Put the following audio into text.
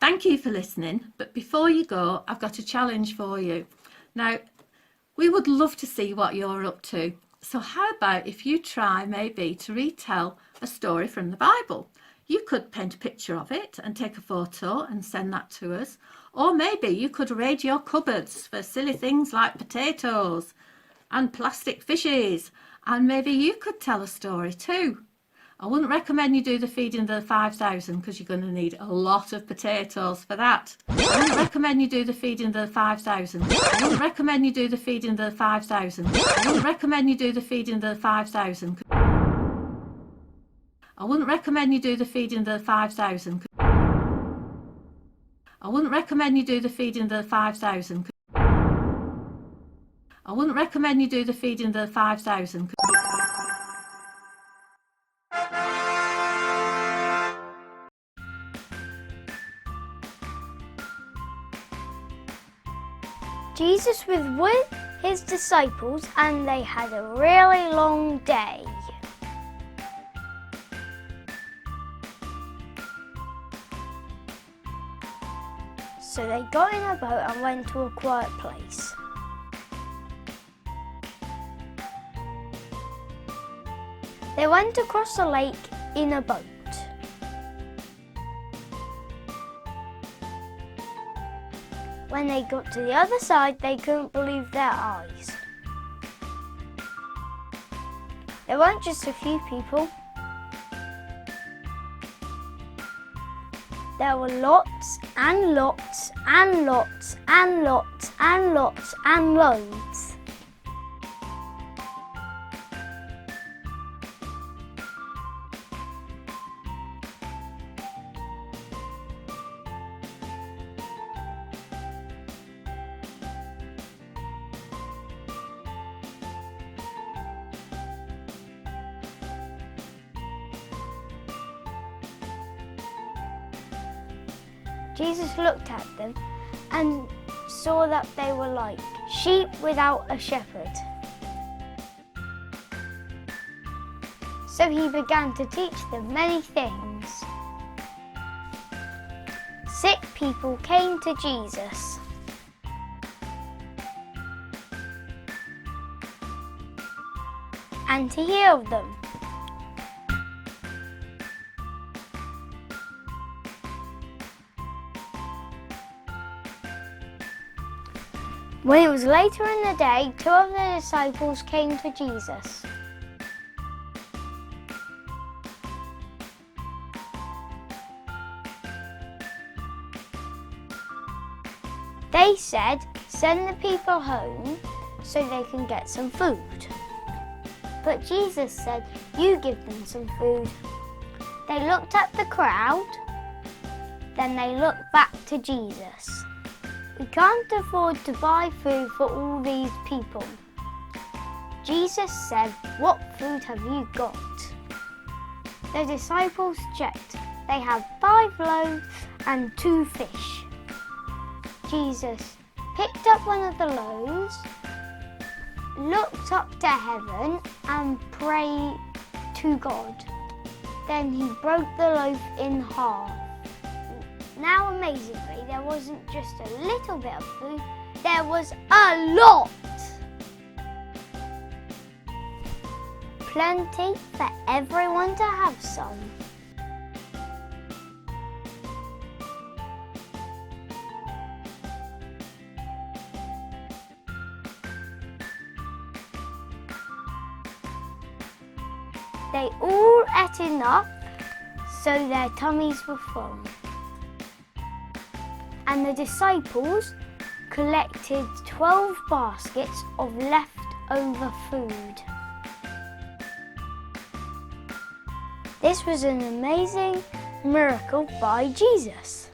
Thank you for listening, but before you go, I've got a challenge for you. Now, we would love to see what you're up to. So how about if you try maybe to retell a story from the Bible? You could paint a picture of it and take a photo and send that to us. Or maybe you could raid your cupboards for silly things like potatoes and plastic fishes. And maybe you could tell a story too. I wouldn't recommend you do the feeding the 5,000 because you're going to need a lot of potatoes for that. I wouldn't recommend you do the feeding the 5,000. I wouldn't recommend you do the feeding the 5,000. I wouldn't recommend you do the feeding the 5,000. I wouldn't recommend you do the feeding the 5,000. I wouldn't recommend you do the feeding the 5,000. I wouldn't recommend you do the feeding the 5,000. Jesus was with his disciples and they had a really long day. So they got in a boat and went to a quiet place. They went across the lake in a boat. When they got to the other side, they couldn't believe their eyes. There weren't just a few people. There were lots and lots and lots and lots and lots and loads. Jesus looked at them and saw that they were like sheep without a shepherd. So he began to teach them many things. Sick people came to Jesus. And he healed them. When it was later in the day, two of the disciples came to Jesus. They said, "Send the people home so they can get some food." But Jesus said, "You give them some food." They looked at the crowd, then they looked back to Jesus. "We can't afford to buy food for all these people." Jesus said, "What food have you got?" The disciples checked. They had 5 loaves and 2 fish. Jesus picked up one of the loaves, looked up to heaven and prayed to God. Then he broke the loaf in half. Now, amazingly, there wasn't just a little bit of food, there was a lot! Plenty for everyone to have some. They all ate enough so their tummies were full. And the disciples collected 12 baskets of leftover food. This was an amazing miracle by Jesus.